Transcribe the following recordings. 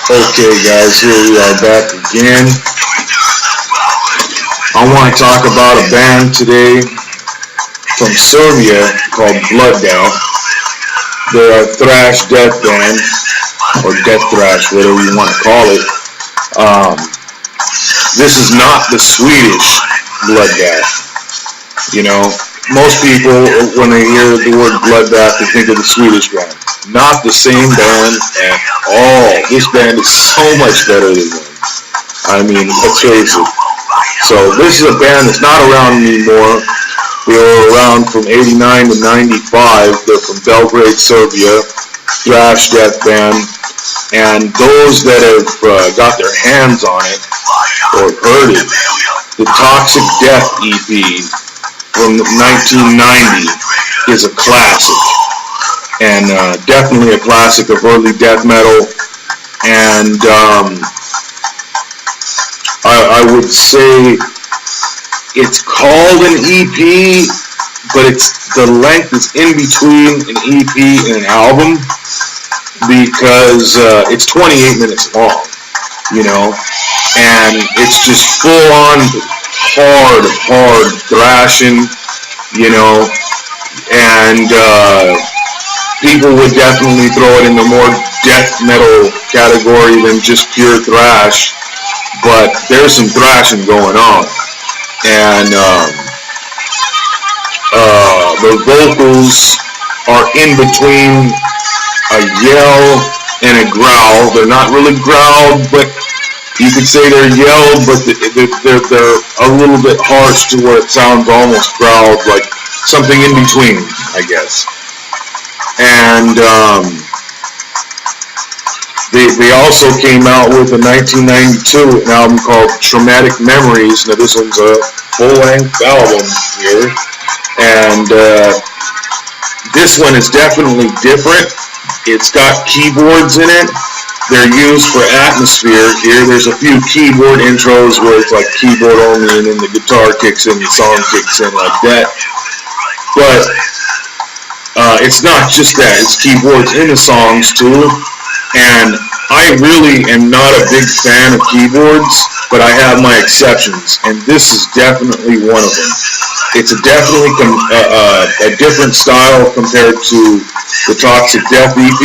Okay, guys, here we are back again. I want to talk about a band today from Serbia called Bloodbath. They're a thrash death band, or death thrash, whatever you want to call it. This is not the Swedish Bloodbath. You know, most people, when they hear the word Bloodbath, they think of the Swedish band. Not the same band at all. This band is so much better than them. I mean, let's face it. So this is a band that's not around anymore. They were around from 89 to 95. They're from Belgrade, Serbia. Thrash death band. And those that have got their hands on it or heard it, the Toxic Death EP from 1990 is a classic. And definitely a classic of early death metal. And I would say it's called an EP, but the length is in between an EP and an album because it's 28 minutes long, you know, and it's just full on hard thrashing, you know, and people would definitely throw it in the more death metal category than just pure thrash, but there's some thrashing going on. And the vocals are in between a yell and a growl. They're not really growled, but you could say they're yelled, but they're a little bit harsh to where it sounds almost growled, like something in between, I guess. And they also came out with in 1992 an album called Traumatic Memories. Now this one's a full-length album here, and this one is definitely different. It's got keyboards in it. They're used for atmosphere here. There's a few keyboard intros where it's like keyboard only, and then the guitar kicks in, the song kicks in like that. But it's not just that, it's keyboards in the songs too, and I really am not a big fan of keyboards, but I have my exceptions, and this is definitely one of them. It's definitely a different style compared to the Toxic Death EP.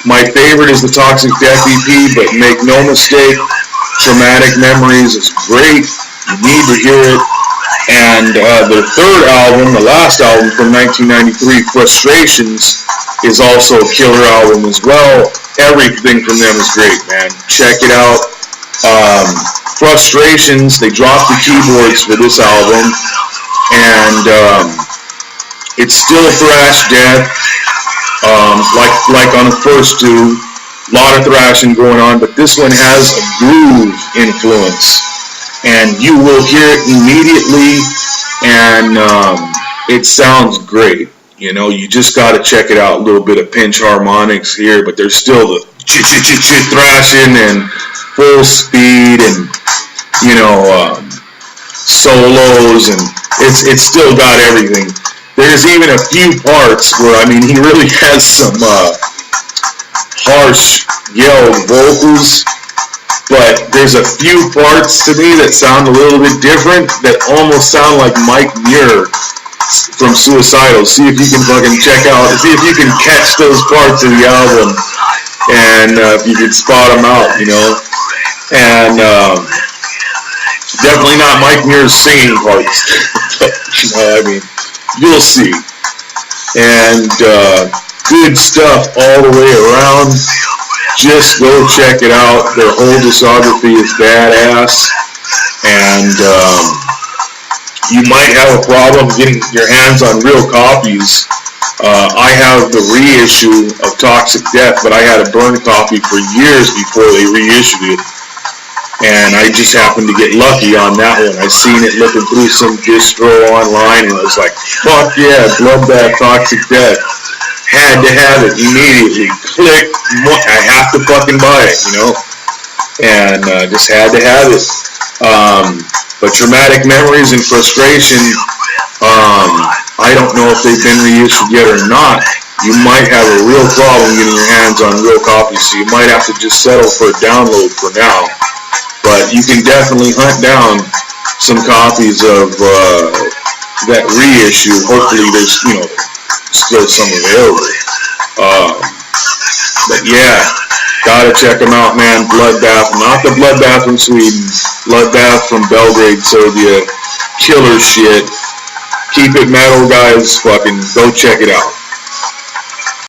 My favorite is the Toxic Death EP, but make no mistake, Traumatic Memories is great. You need to hear it. And their third album, the last album from 1993, Frustrations, is also a killer album as well. Everything from them is great, man. Check it out. Frustrations, they dropped the keyboards for this album, and it's still thrash death, like on the first two. A lot of thrashing going on, but this one has a groove influence. And you will hear it immediately, and it sounds great. You know, you just got to check it out. A little bit of pinch harmonics here, but there's still the thrashing and full speed, and you know, solos, and it's still got everything. There's even a few parts where, I mean, he really has some harsh yelled vocals. But there's a few parts to me that sound a little bit different, that almost sound like Mike Muir from Suicidal. See if you can fucking check out, see if you can catch those parts of the album, and if you can spot them out, you know. And definitely not Mike Muir's singing parts. You know, I mean, you'll see. And good stuff all the way around. Just go check it out. Their whole discography is badass, and you might have a problem getting your hands on real copies. I have the reissue of Toxic Death, but I had a burn copy for years before they reissued it, and I just happened to get lucky on that one. I seen it looking through some distro online, and I was like, fuck yeah, Bloodbath, Toxic Death. Had to have it immediately. Click. I have to fucking buy it, you know. And just had to have it. But Traumatic Memories and Frustration, I don't know if they've been reissued yet or not. you might have a real problem getting your hands on real copies, so you might have to just settle for a download for now. But you can definitely hunt down some copies of that reissue. Hopefully there's, still some available. But yeah, gotta check them out, man. Bloodbath, not the Bloodbath from Sweden. Bloodbath from Belgrade, Serbia. Killer shit. Keep it metal, guys. Fucking go check it out.